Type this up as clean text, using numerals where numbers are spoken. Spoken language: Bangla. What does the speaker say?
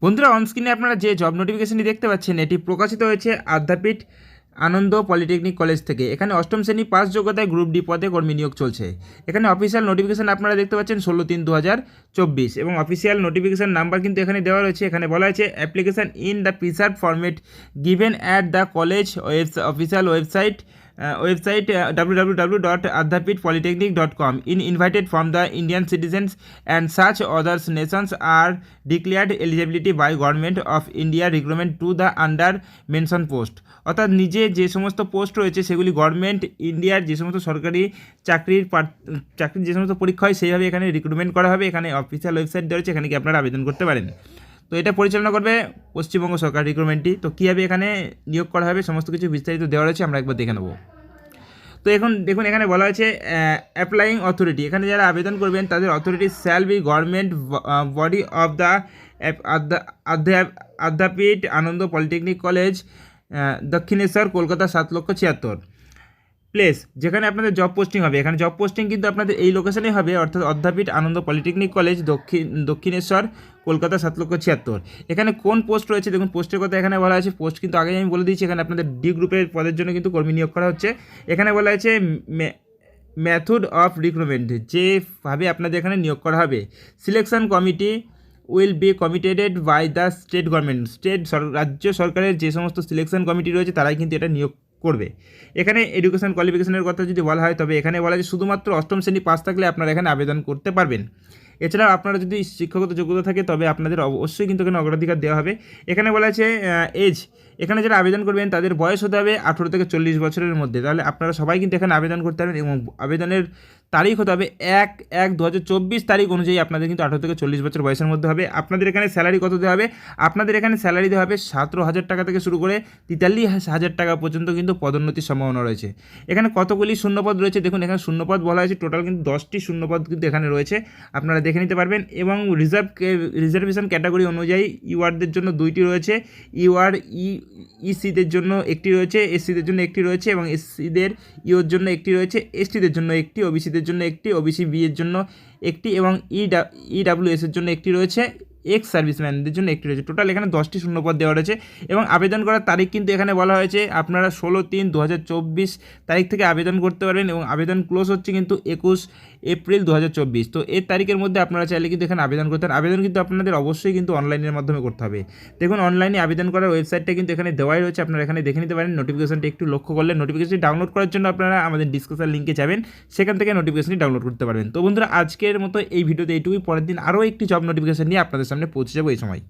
বন্ধুরা, অনস্ক্রিনে আপনারা যে জব নোটিফিকেশনটি দেখতে পাচ্ছেন এটি প্রকাশিত হয়েছে আদ্যাপীঠ আনন্দ পলিটেকনিক কলেজ থেকে। এখানে অষ্টম শ্রেণী পাস যোগ্যতায় গ্রুপ ডি পদে কর্মী নিয়োগ চলছে। এখানে অফিসিয়াল নোটিফিকেশন আপনারা দেখতে পাচ্ছেন 16/3/2024 এবং অফিসিয়াল নোটিফিকেশন নাম্বার কিন্তু এখানে দেওয়া রয়েছে। এখানে বলা হয়েছে application in the preserve format given at the college official website www.adhapitpolytechnic.com in invited from the Indian citizens and such other nations are declared eligibility by government of India recruitment to the under mentioned post। অর্থাৎ নিজে যে সমস্ত পোস্ট রয়েছে সেগুলি গভর্নমেন্ট ইন্ডিয়ার যে সমস্ত সরকারি চাকরির যে সমস্ত পরীক্ষা হয় সেইভাবে এখানে রিক্রুটমেন্ট করা হবে। এখানে অফিসিয়াল ওয়েবসাইট দেওয়া রয়েছে, এখানে কি আপনারা আবেদন করতে পারেন। তো এটা পরিচালনা করবে পশ্চিমবঙ্গ সরকার রিক্রুটমেন্টটি। তো কীভাবে এখানে নিয়োগ করা হবে সমস্ত কিছু বিস্তারিত দেওয়া রয়েছে, আমরা একবার দেখে নেব। তো এখন দেখুন এখানে বলা হয়েছে অ্যাপ্লাইং অথরিটি। এখানে যারা আবেদন করবেন তাদের authority shall be government body of the Adyapeeth Ananda polytechnic college, Dakshineswar, Kolkata 7,76,000 place, যেখানে আপনাদের জব পোস্টিং হবে। এখানে জব পোস্টিং কিন্তু আপনাদের এই লোকেশনেই হবে, অর্থাৎ অদ্যাপীঠ আনন্দ পলিটেকনিক কলেজ, দক্ষিণেশ্বর, কলকাতা 7,76,000। এখানে কোন পোস্ট রয়েছে দেখুন, পোস্টের কথা এখানে বলা আছে। পোস্ট কিন্তু আগেই আমি বলে দিয়েছি, এখানে আপনাদের ডি গ্রুপের পদের জন্য কিন্তু কর্মী নিয়োগ করা হচ্ছে। এখানে বলা আছে মেথড অফ রিক্রুটমেন্ট, যেভাবে আপনাদের এখানে নিয়োগ করা হবে। Selection committee will be committed by the state government. রাজ্য সরকারের যে সমস্ত সিলেকশন কমিটি রয়েছে তারাই কিন্তু এটা নিয়োগ করবে। এখানে এডুকেশন কোয়ালিফিকেশনের কথা যদি বলা হয় তবে এখানে বলা যায় শুধুমাত্র অষ্টম শ্রেণী পাস থাকলে আপনারা এখানে আবেদন করতে পারবেন। এছাড়াও আপনারা যদি শিক্ষাগত যোগ্যতা থাকে তবে আপনাদের অবশ্যই কিন্তু এখানে অগ্রাধিকার দেওয়া হবে। এখানে বলা আছে এজ, এখানে যারা আবেদন করবেন তাদের বয়স হতে হবে 18 থেকে 40 বছরের মধ্যে। তাহলে আপনারা সবাই কিন্তু এখানে আবেদন করতে পারবেন এবং আবেদনের তারিখ হতে হবে 1/1/2024 তারিখ অনুযায়ী। আপনাদের কিন্তু 18 থেকে 40 বছর বয়সের মধ্যে হবে। আপনাদের এখানে স্যালারি কত দেওয়া হবে? আপনাদের এখানে স্যালারি দেওয়া হবে 17,000 টাকা থেকে শুরু করে 43,000 টাকা পর্যন্ত কিন্তু পদোন্নতির সম্ভাবনা রয়েছে। এখানে কতগুলি শূন্যপদ রয়েছে দেখুন, এখানে শূন্যপদ বলা হয়েছে টোটাল কিন্তু 10টি শূন্যপদ কিন্তু এখানে রয়েছে, আপনারা দেখে নিতে পারবেন। এবং রিজার্ভেশন ক্যাটাগরি অনুযায়ী ইউআরদের জন্য 2টি রয়েছে, ইউআর ইসিদের জন্য 1টি রয়েছে, এসসিদের জন্য 1টি রয়েছে এবং এসসিদের ইওর জন্য 1টি রয়েছে, এসটিদের জন্য 1টি, ওবিসিদের জন্য 1টি, ওবিসি বি এর জন্য 1টি এবং ইডাব্লিউএস এর জন্য 1টি রয়েছে, এক্স সার্ভিসম্যানদের জন্য 1টি রয়েছে। টোটাল এখানে 10টি শূন্যপদ দেওয়া রয়েছে এবং আবেদন করার তারিখ কিন্তু এখানে বলা হয়েছে আপনারা 16/3/2024 তারিখ থেকে আবেদন করতে পারবেন এবং আবেদন ক্লোজ হচ্ছে কিন্তু 21 এপ্রিল 2024। তো এর তারিখের মধ্যে আপনারা চাইলে কিন্তু এখানে আবেদন করতে পারেন। আবেদন কিন্তু আপনাদের অবশ্যই কিন্তু অনলাইনের মাধ্যমে করতে হবে। দেখুন অনলাইনে আবেদন করার ওয়েবসাইটটা কিন্তু এখানে দেওয়াই রয়েছে, আপনারা এখানে দেখে নিতে পারেন। নোটিফিকেশনটি একটু লক্ষ্য করলে নোটিফিকেশনটি ডাউনলোড করার জন্য আপনারা আমাদের ডিসক্রিপশন লিঙ্কে যাবেন, সেখান থেকে নোটিফিকেশনটি ডাউনলোড করতে পারবেন। তো বন্ধুরা, আজকের মতো এই ভিডিওতে এইটুকুই। পরের দিন আরও একটি জব নোটিফিকেশন নিয়ে আপনাদের সামনে পৌঁছে যাবো এই সময়।